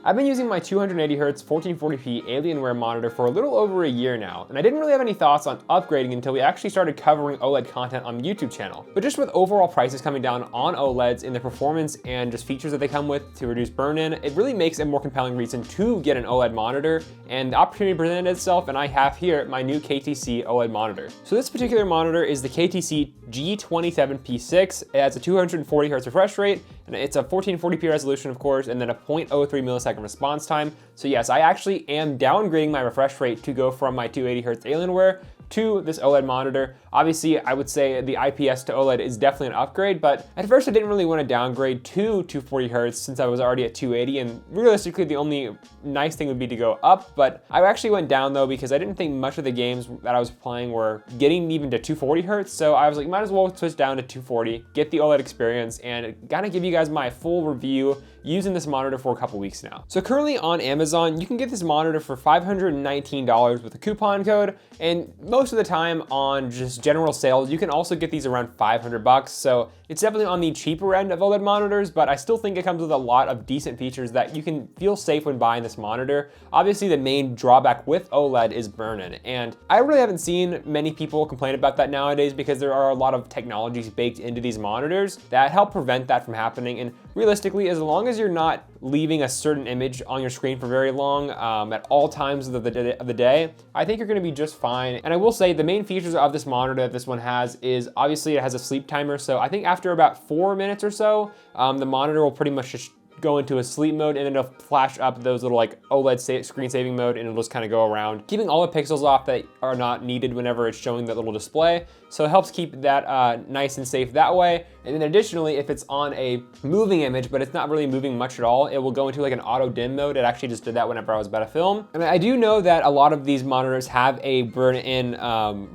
I've been using my 280Hz 1440p Alienware monitor for a little over a year now, and I didn't really have any thoughts on upgrading until we actually started covering OLED content on the YouTube channel. But just with overall prices coming down on OLEDs in their performance and just features that they come with to reduce burn-in, it really makes a more compelling reason to get an OLED monitor, and the opportunity presented itself, and I have here my new KTC OLED monitor. So this particular monitor is the KTC G27P6. It has a 240Hz refresh rate, and it's a 1440p resolution, of course, and then a 0.03 millisecond response time. So yes, I actually am downgrading my refresh rate to go from my 280Hz Alienware to this OLED monitor. Obviously, I would say the IPS to OLED is definitely an upgrade, but at first I didn't really want to downgrade to 240Hz since I was already at 280, and realistically the only nice thing would be to go up, but I actually went down though because I didn't think much of the games that I was playing were getting even to 240Hz, so I was like, might as well switch down to 240, get the OLED experience, and kind of give you guys my full review using this monitor for a couple weeks now. So currently on Amazon, you can get this monitor for $519 with a coupon code, and most of the time on just general sales, you can also get these around 500 bucks. So it's definitely on the cheaper end of OLED monitors, but I still think it comes with a lot of decent features that you can feel safe when buying this monitor. Obviously, the main drawback with OLED is burn-in, and I really haven't seen many people complain about that nowadays because there are a lot of technologies baked into these monitors that help prevent that from happening. And realistically, as long as you're not leaving a certain image on your screen for very long at all times of the day, I think you're gonna be just fine. And I will say the main features of this monitor that this one has is obviously it has a sleep timer. So I think after about 4 minutes or so, the monitor will pretty much just go into a sleep mode, and then it'll flash up those little like OLED screen saving mode, and it'll just kind of go around, keeping all the pixels off that are not needed whenever it's showing that little display. So it helps keep that nice and safe that way. And then additionally, if it's on a moving image, but it's not really moving much at all, it will go into like an auto dim mode. It actually just did that whenever I was about to film. And I do know that a lot of these monitors have a burn-in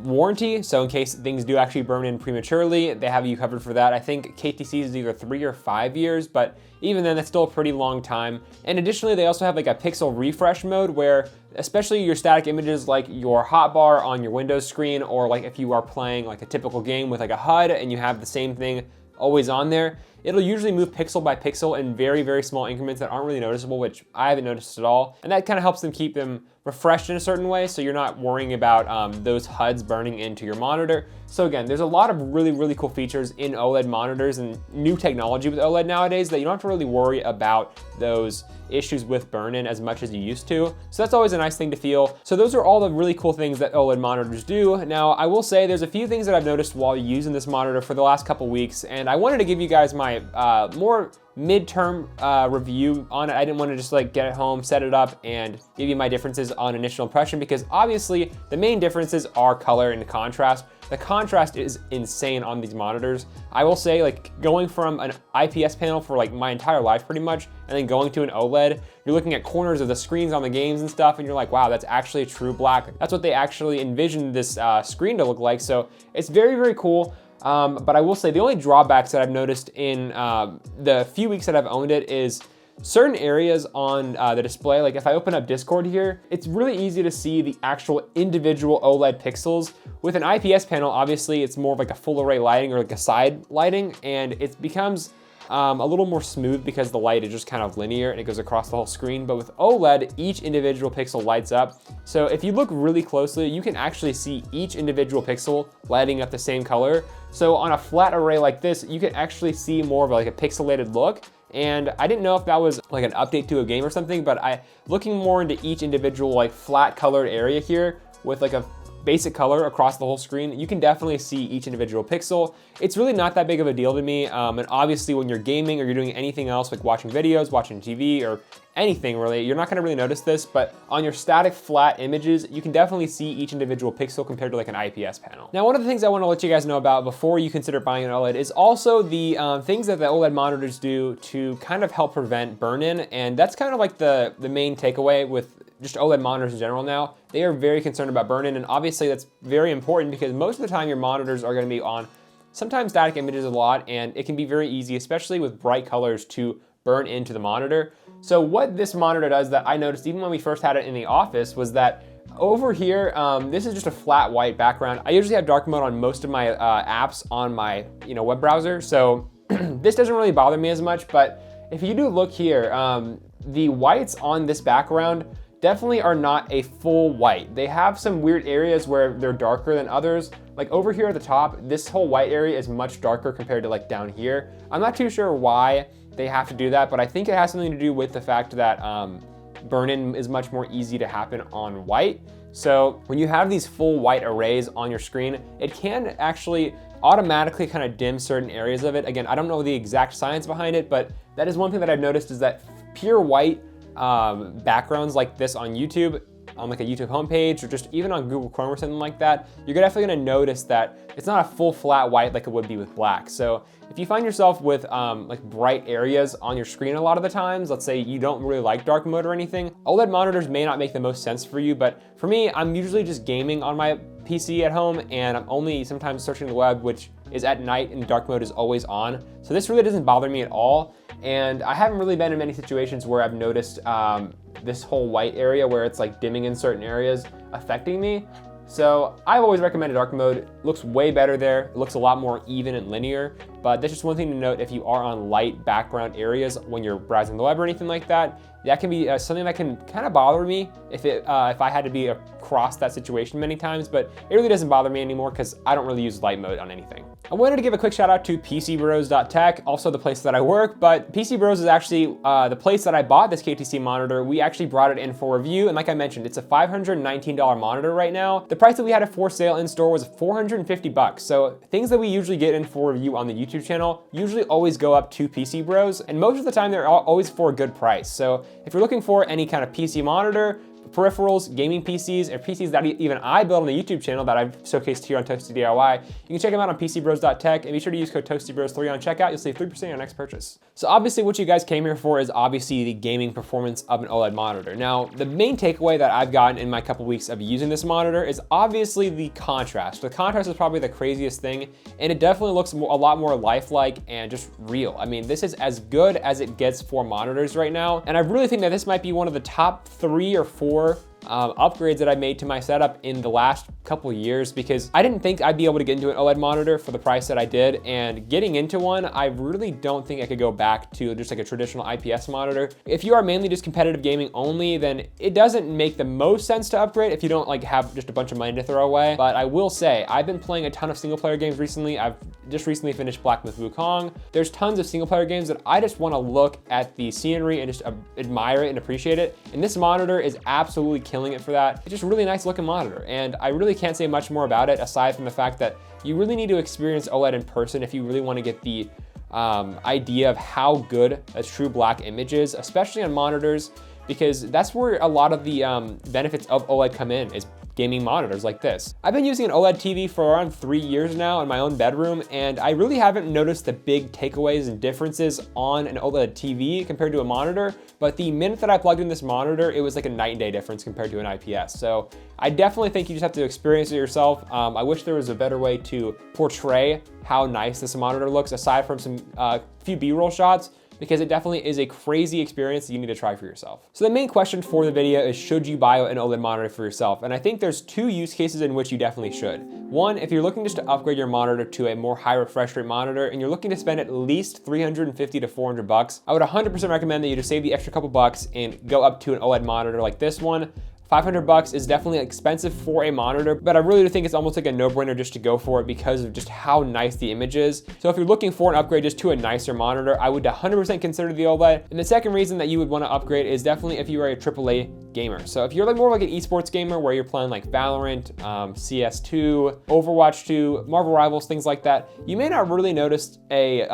warranty. So in case things do actually burn in prematurely, they have you covered for that. I think KTC is either 3 or 5 years, but even then, that's still a pretty long time. And additionally, they also have like a pixel refresh mode where, especially your static images like your hotbar on your Windows screen, or like if you are playing like a typical game with like a HUD and you have the same thing always on there, it'll usually move pixel by pixel in very, very small increments that aren't really noticeable, which I haven't noticed at all. And that kind of helps them keep them refreshed in a certain way, so you're not worrying about those HUDs burning into your monitor. So again, there's a lot of really, really cool features in OLED monitors and new technology with OLED nowadays that you don't have to really worry about those issues with burn-in as much as you used to. So that's always a nice thing to feel. So those are all the really cool things that OLED monitors do. Now, I will say there's a few things that I've noticed while using this monitor for the last couple weeks, and I wanted to give you guys my more midterm review on it. I didn't want to just like get it home, set it up, and give you my differences on initial impression, because obviously the main differences are color and contrast. The contrast is insane on these monitors. I will say, like, going from an IPS panel for like my entire life pretty much, and then going to an OLED, you're looking at corners of the screens on the games and stuff, and you're like, wow, that's actually true black. That's what they actually envisioned this screen to look like. So it's very, very cool. But I will say the only drawbacks that I've noticed in the few weeks that I've owned it is certain areas on the display. Like if I open up Discord here, it's really easy to see the actual individual OLED pixels. With an IPS panel, obviously it's more of like a full array lighting or like a side lighting, and it becomes a little more smooth because the light is just kind of linear and it goes across the whole screen. But with OLED, each individual pixel lights up. So if you look really closely, you can actually see each individual pixel lighting up the same color. So on a flat array like this, you can actually see more of like a pixelated look. And I didn't know if that was like an update to a game or something, but looking more into each individual like flat colored area here with like a basic color across the whole screen, you can definitely see each individual pixel. It's really not that big of a deal to me. And obviously when you're gaming or you're doing anything else like watching videos, watching TV, or anything really, you're not gonna really notice this, but on your static flat images, you can definitely see each individual pixel compared to like an IPS panel. Now, one of the things I wanna let you guys know about before you consider buying an OLED is also the things that the OLED monitors do to kind of help prevent burn-in, and that's kind of like the main takeaway with just OLED monitors in general now. They are very concerned about burn-in, and obviously that's very important because most of the time your monitors are gonna be on sometimes static images a lot, and it can be very easy, especially with bright colors, to burn into the monitor. So what this monitor does that I noticed even when we first had it in the office was that over here, this is just a flat white background. I usually have dark mode on most of my apps on my web browser, so this doesn't really bother me as much, but if you do look here, the whites on this background definitely are not a full white. They have some weird areas where they're darker than others. Like over here at the top, this whole white area is much darker compared to like down here. I'm not too sure why they have to do that, but I think it has something to do with the fact that burn-in is much more easy to happen on white. So when you have these full white arrays on your screen, it can actually automatically kind of dim certain areas of it. Again, I don't know the exact science behind it, but that is one thing that I've noticed is that pure white backgrounds like this on YouTube, on like a YouTube homepage, or just even on Google Chrome or something like that, you're definitely gonna notice that it's not a full flat white like it would be with black. So if you find yourself with like bright areas on your screen a lot of the times, let's say you don't really like dark mode or anything, OLED monitors may not make the most sense for you, but for me, I'm usually just gaming on my PC at home, and I'm only sometimes searching the web, which is at night and dark mode is always on. So this really doesn't bother me at all. And I haven't really been in many situations where I've noticed this whole white area where it's like dimming in certain areas affecting me. So I've always recommended dark mode. It looks way better there. It looks a lot more even and linear, but that's just one thing to note if you are on light background areas when you're browsing the web or anything like that. That can be something that can kind of bother me if I had to be across that situation many times, but it really doesn't bother me anymore because I don't really use light mode on anything. I wanted to give a quick shout out to PCBros.tech, also the place that I work, but PC Bros is actually the place that I bought this KTC monitor. We actually brought it in for review, and like I mentioned, it's a $519 monitor right now. The price that we had it for sale in store was 450 bucks. So things that we usually get in for review on the YouTube channel usually always go up to PC Bros, and most of the time they're always for a good price. So if you're looking for any kind of PC monitor, peripherals, gaming PCs, or PCs that even I build on the YouTube channel that I've showcased here on Toasty DIY, you can check them out on PCBros.tech, and be sure to use code ToastyBros3 on checkout. You'll save 3% on your next purchase. So obviously what you guys came here for is obviously the gaming performance of an OLED monitor. Now, the main takeaway that I've gotten in my couple weeks of using this monitor is obviously the contrast. The contrast is probably the craziest thing, and it definitely looks a lot more lifelike and just real. I mean, this is as good as it gets for monitors right now, and I really think that this might be one of the top 3 or 4 upgrades that I made to my setup in the last couple years, because I didn't think I'd be able to get into an OLED monitor for the price that I did, and getting into one, I really don't think I could go back to just like a traditional IPS monitor. If you are mainly just competitive gaming only, then it doesn't make the most sense to upgrade if you don't like have just a bunch of money to throw away. But I will say, I've been playing a ton of single player games recently. I've just recently finished Black Myth Wukong. There's tons of single player games that I just want to look at the scenery and just admire it and appreciate it. And this monitor is absolutely killing it for that. It's just a really nice looking monitor, and I really can't say much more about it aside from the fact that you really need to experience OLED in person if you really want to get the idea of how good a true black image is, especially on monitors, because that's where a lot of the benefits of OLED come in, is gaming monitors like this. I've been using an OLED TV for around 3 years now in my own bedroom, and I really haven't noticed the big takeaways and differences on an OLED TV compared to a monitor, but the minute that I plugged in this monitor, it was like a night and day difference compared to an IPS. So I definitely think you just have to experience it yourself. I wish there was a better way to portray how nice this monitor looks aside from some few B-roll shots, because it definitely is a crazy experience that you need to try for yourself. So the main question for the video is, should you buy an OLED monitor for yourself? And I think there's 2 use cases in which you definitely should. One, if you're looking just to upgrade your monitor to a more high refresh rate monitor and you're looking to spend at least 350 to 400 bucks, I would 100% recommend that you just save the extra couple bucks and go up to an OLED monitor like this one. 500 bucks is definitely expensive for a monitor, but I really do think it's almost like a no-brainer just to go for it because of just how nice the image is. So if you're looking for an upgrade just to a nicer monitor, I would 100% consider the OLED. And the second reason that you would want to upgrade is definitely if you are a AAA gamer. So if you're like more like an esports gamer where you're playing like Valorant, CS2, Overwatch 2, Marvel Rivals, things like that, you may not really notice a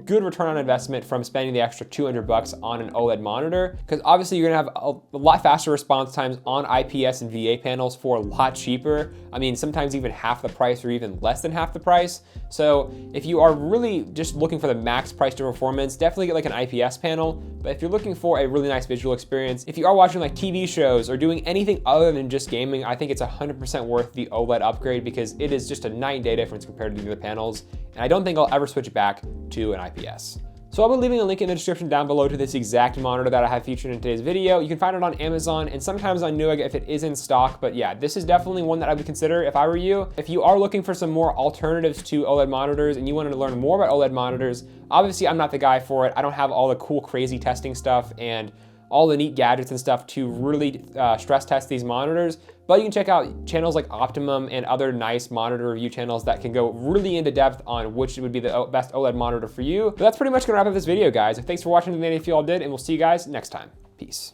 good return on investment from spending the extra 200 bucks on an OLED monitor, because obviously you're gonna have a lot faster response times on IPS and VA panels for a lot cheaper. I mean, sometimes even half the price or even less than half the price. So if you are really just looking for the max price to performance, definitely get like an IPS panel. But if you're looking for a really nice visual experience, if you are watching like TV shows or doing anything other than just gaming, I think it's 100% worth the OLED upgrade because it is just a night and day difference compared to the other panels. And I don't think I'll ever switch back to an IPS. So I'll be leaving a link in the description down below to this exact monitor that I have featured in today's video. You can find it on Amazon and sometimes on Newegg if it is in stock, but yeah, this is definitely one that I would consider if I were you. If you are looking for some more alternatives to OLED monitors and you wanted to learn more about OLED monitors, obviously I'm not the guy for it. I don't have all the cool, crazy testing stuff and all the neat gadgets and stuff to really stress test these monitors. But you can check out channels like Optimum and other nice monitor review channels that can go really into depth on which would be the best OLED monitor for you. But that's pretty much gonna wrap up this video, guys. Thanks for watching, if you all did, and we'll see you guys next time. Peace.